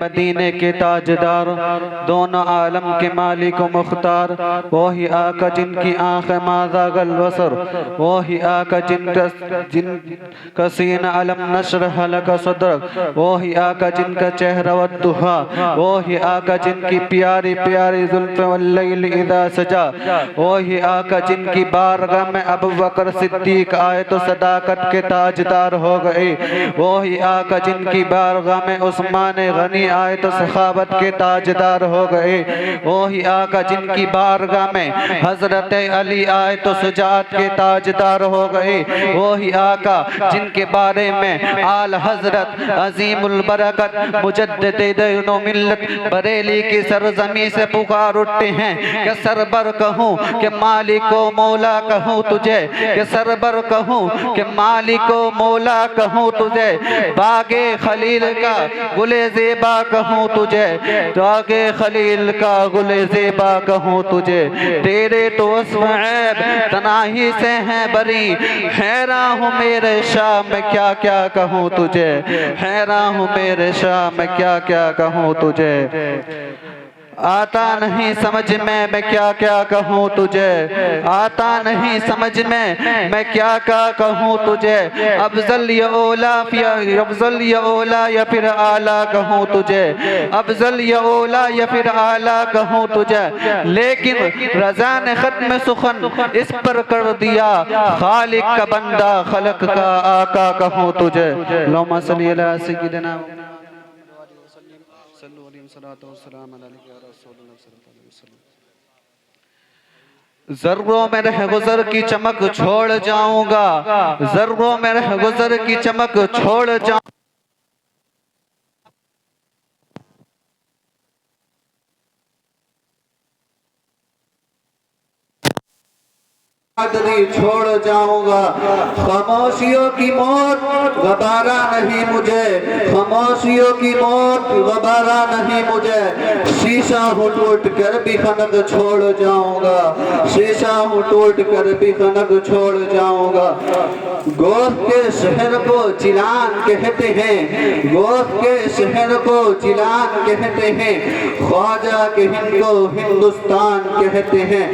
مدینے کے تاجدار، دونوں عالم کے مالک و مختار، وہی آقا جن کی آنکھیں ما زاغ البصر، وہی آقا جن کا سینہ علم نشرح لک صدرک، وہی آقا جن کا چہرہ والضحیٰ، وہی آقا جن کی پیاری پیاری زلف واللیل اذا سجا، وہی آقا جن کی بارگاہ میں ابو بکر صدیق آئے تو صداقت کے تاجدار ہو گئے، وہی آقا جن کی بارگاہ میں عثمان غنی آئے تو سخاوت کے تاجدار ہو گئے، وہی آقا جن کی بارگاہ میں حضرت علی آئے تو شجاعت کے تاجدار ہو گئے، وہی آقا جن کے بارے میں آل حضرت عظیم البرکت مجدد دین و ملت بریلی کی سرزمین سے پکار اٹھتے ہیں کہ سربر کہوں کہ مالک و مولا کہوں تجھے، کہ سربر کہوں کہ مالک و مولا کہوں تجھے، باغ خلیل کا گل زیبا کہوں تجھے، باغ خلیل کا گل زیبا کہوں تجھے، تیرے تو اسم عیب تناہی سے ہیں بری، حیران ہوں میرے شاہ میں کیا کیا کہوں تجھے، حیران ہوں میرے شاہ میں کیا کیا کہوں تجھے، آتا نہیں سمجھ میں کیا کیا کہوں تجھے، آتا نہیں سمجھ میں کیا کیا کہوں تجھے، افضل یا اولا یا پھر اعلیٰ کہوں تجھے، افضل یا اولا یا پھر اعلیٰ کہوں تجھے، لیکن رضا نے ختم سخن اس پر کر دیا، خالق کا بندہ خلق کا آقا کہوں تجھے، اللہم صلی علی سیدنا ذروں میں رہ گزر کی چمک چھوڑ جاؤں گا، ذروں میں رہ گزر کی چمک چھوڑ جاؤں گا، چھوڑ جاؤں گا، خاموشیوں کی موت غبارہ نہیں مجھے، خاموشیوں کی موت غبارہ نہیں مجھے، شیشہ ہوں ٹوٹ کر بھی خنق چھوڑ جاؤں گا، شیشہ ہوں ٹوٹ کر بھی خنق چھوڑ جاؤں گا، گوہ کے شہر کو چیلان کہتے ہیں، گوہ کے شہر کو چیلان کہتے ہیں، خواجہ کے ہند کو ہندوستان کہتے ہیں،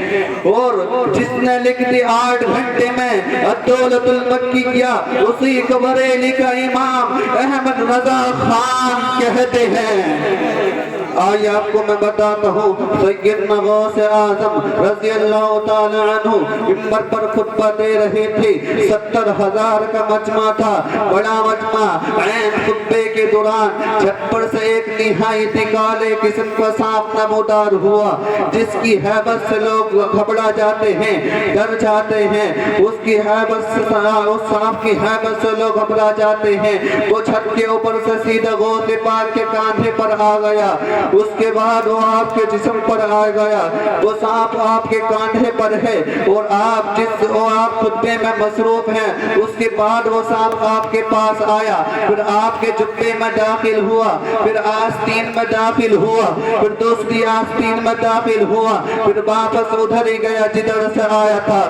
اور جس نے لکھ 8 گھنٹے میں الدولت المکی کیا، اسی کو بریلی کا امام احمد رضا خان کہتے ہیں۔ آئیے آپ کو میں بتاتا ہوں، سیدنا غوث اعظم رضی اللہ تعالی عنہ منبر پر خطبہ دے رہے تھے، 70,000 کا مجمع تھا، بڑا مجمع، عین خطبے کے دوران چھت پر سے ایک نہایت کالے قسم کا سانپ نمودار ہوا، جس کی ہیبت سے لوگ گھبرا جاتے ہیں، ڈر جاتے ہیں، اس کی ہیبت سے اس سانپ کی ہیبت سے لوگ گھبرا جاتے ہیں، وہ چھت کے اوپر سے سیدھا غوث پاک کے کاندھے پر آ گیا، اس کے بعد وہ آپ کے جسم پر آ گیا، وہ سانپ آپ کے کاندھے پر ہے، اور آپ خطبے میں مصروف ہیں، اس کے بعد وہ سانپ آپ کے پاس آیا، پھر آپ کے جبے میں داخل ہوا، پھر آستین میں داخل ہوا، پھر دوسری آستین میں داخل ہوا، پھر واپس ادھر ہی گیا جدھر سے آیا تھا۔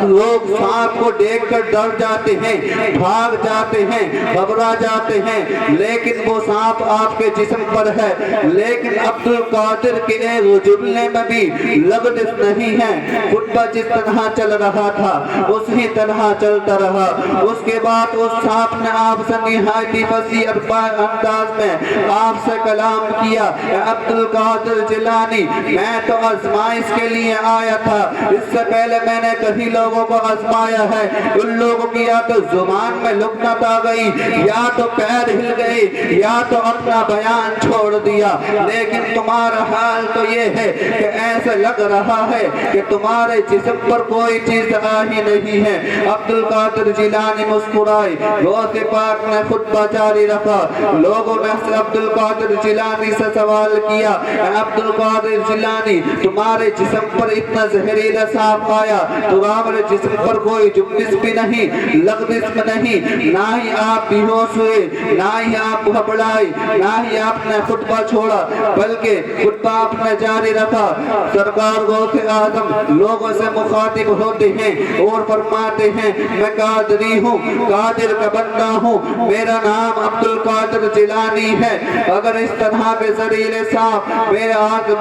لوگ سانپ کو دیکھ کر ڈر جاتے ہیں، بھاگ جاتے ہیں، گھبرا جاتے ہیں، لیکن وہ سانپ آپ کے جسم پر ہے، لیکن عبد القادر کے ایک جملے میں بھی لغزش نہیں ہے، خطبہ جس طرح چل رہا تھا اسی طرح چلتا رہا۔ اس کے بعد اس سانپ نے آپ سے نہایت فصیح انداز میں آپ سے کلام کیا، اے عبد القادر جیلانی، میں تو آزمائش کے لیے آیا تھا، اس سے پہلے میں نے کئی لوگوں کو آزمایا ہے، ان لوگوں کی یا تو زبان میں لکنت آ گئی، یا تو پیر ہل گئے، یا تو اپنا بیان چھوڑ دیا، لیکن تمہارا حال تو یہ ہے کہ ایسے لگ رہا ہے کہ تمہارے جسم پر کوئی چیز آ ہی نہیں ہے۔ عبد القادر جیلانی مسکرائے، غوث پاک نے خطبہ جاری رکھا، لوگوں نے عبد القادر جیلانی سے سوال کیا، اے عبد القادر جیلانی، تمہارے جسم پر اتنا زہریلا سانپ آیا، تمہارے جسم پر کوئی جنبش بھی نہیں، لغزش بھی نہیں، نہ ہی آپ بیہوش ہوئے، نہ ہی آپ گھبرائے، نہ ہی آپ نے خطبہ چھوڑا، بلکہ خطبہ اپنا جاری رکھا۔ سرکار غوث اعظم لوگوں سے مخاطب ہوتے ہیں اور فرماتے ہیں میں قادری ہوں، قادر کا بندہ ہوں، میرا نام عبد القادر جیلانی ہے۔ اگر اس طرح کے زریلے صاحب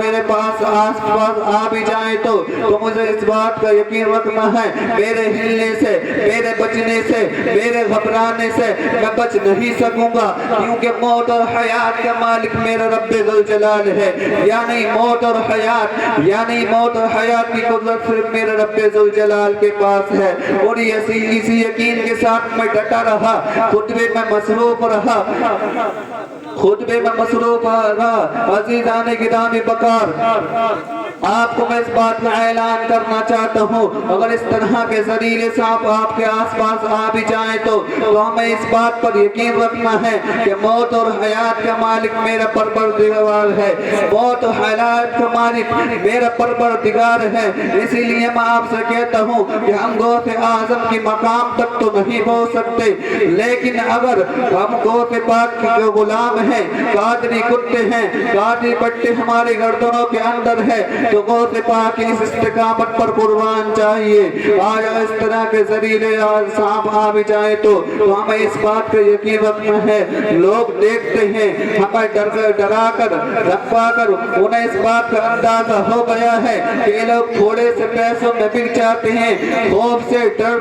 میرے پاس آس پاس آ بھی جائیں تو مجھے اس بات کا یقین رکھنا ہے میرے ہلنے سے، میرے بچنے سے، میرے گھبرانے سے میں بچ نہیں سکوں گا، کیونکہ موت اور حیات کا مالک میرا رب ذوالجلال ہے۔ یعنی موت اور حیات کی قدرت صرف میرے رب ذوالجلال کے پاس ہے۔ اور اسی یقین کے ساتھ میں ڈٹا رہا، خطبے میں مصروف رہا۔ عزیزان گرامی بکار، آپ کو میں اس بات کا اعلان کرنا چاہتا ہوں، اگر اس طرح کے زریلے صاحب آپ کے آس پاس آ بھی جائیں تو ہمیں اس بات پر یقین رکھنا ہے کہ موت اور حیات کا مالک میرا پروردگار ہے، موت اور حیات کا مالک میرا پروردگار ہے۔ اسی لیے میں آپ سے کہتا ہوں کہ ہم غوث اعظم کی مقام تک تو نہیں پہنچ سکتے، لیکن اگر ہم غوث پاک کے غلام ہیں، قادری کتے ہیں، قادری پٹے ہمارے گردنوں کے اندر ہے، تو غوث پاک اس استقامت پر قربان چاہیے۔ آج اس طرح کے ذریعے صاحب آ بھی جائے تو ہمیں اس بات کا یقین رکھنا ہے۔ لوگ دیکھتے ہیں ہمیں ڈرا کر دھمکا کر انہیں اس بات کا اندازہ ہو گیا ہے کہ یہ لوگ تھوڑے سے پیسوں میں بک جاتے ہیں، خوف سے تھر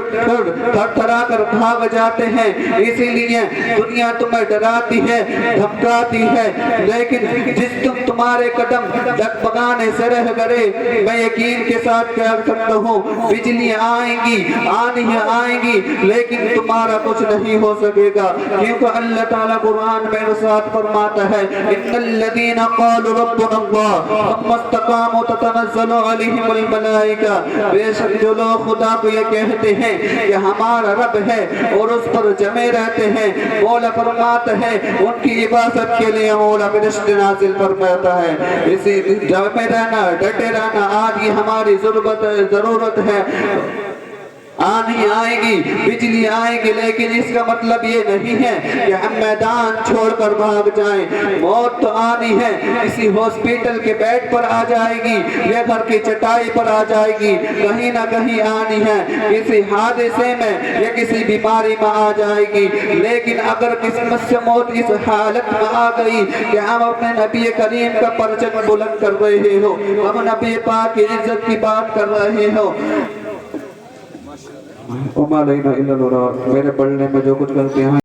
تھرا کر بھاگ جاتے ہیں۔ اسی لیے دنیا تمہیں ڈراتی ہے، دھمکاتی ہے، لیکن جس تمہارے قدم ڈگمگانے سے رہ گئے، میں یقین کے ساتھ کہہ سکتا ہوں بجلی آئیں گی لیکن تمہارا کچھ نہیں ہو سکے گا، کیونکہ اللہ تعالیٰ قرآن میں ارشاد فرماتا ہے ان الذین قالوا ربنا اللہ ثم استقاموا تتنزل علیہم الملائکہ، بے شک جو لوگ خدا کو یہ کہتے ہیں کہ ہمارا رب ہے اور اس پر جمے رہتے ہیں، مولا فرماتا ہے ان کی عبادت کے لیے مولا فرشتے نازل فرماتا ہے۔ اسی جمے رہنا، ڈٹے رہنا آج یہ ہماری ضرورت ہے۔ آندھی آئے گی، بجلی آئے گی، لیکن اس کا مطلب یہ نہیں ہے کہ ہم میدان چھوڑ کر بھاگ جائیں۔ موت تو آنی ہے، کسی ہاسپٹل کے بیڈ پر آ جائے گی یا گھر کی چٹائی پر آ جائے گی، کہیں نہ کہیں آنی ہے، کسی حادثے میں یا کسی بیماری میں آ جائے گی۔ لیکن اگر قسمت سے موت اس حالت میں آ گئی کہ ہم اپنے نبی کریم کا پرچم بلند کر رہے ہو، ہم نبی پاک کی عزت کی بات کر رہے ہو، میرے پڑھنے میں جو کچھ کرتے ہیں